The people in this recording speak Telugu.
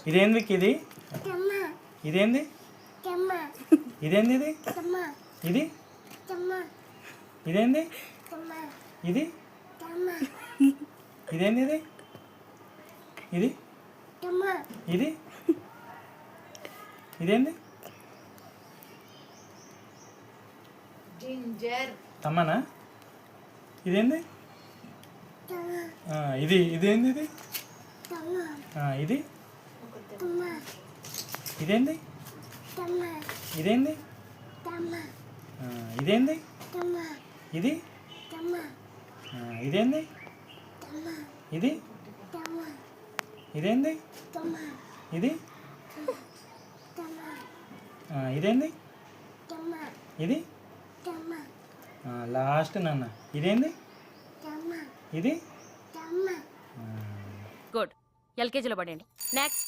ఇదేంది ఇది? ఇదేంది? ఇదేంది ఇది? ఇది ఇదేంది? ఇది ఇదేంది ఇది? ఇది ఇది ఇదేంది? జింజర్. తమ్మనా? ఇదేంది? ఇది ఇదేంది ఇది? ఇది ఇదేంది? ఇదేంది? ఇదేంది? ఇది ఇదేంది? ఇది ఇదేంది? ఇది ఇదేంది? ఇది లాస్ట్ నాన్న ఇదేంది? ఇది గుడ్. ఎల్కేజీలో పడండి. నెక్స్ట్.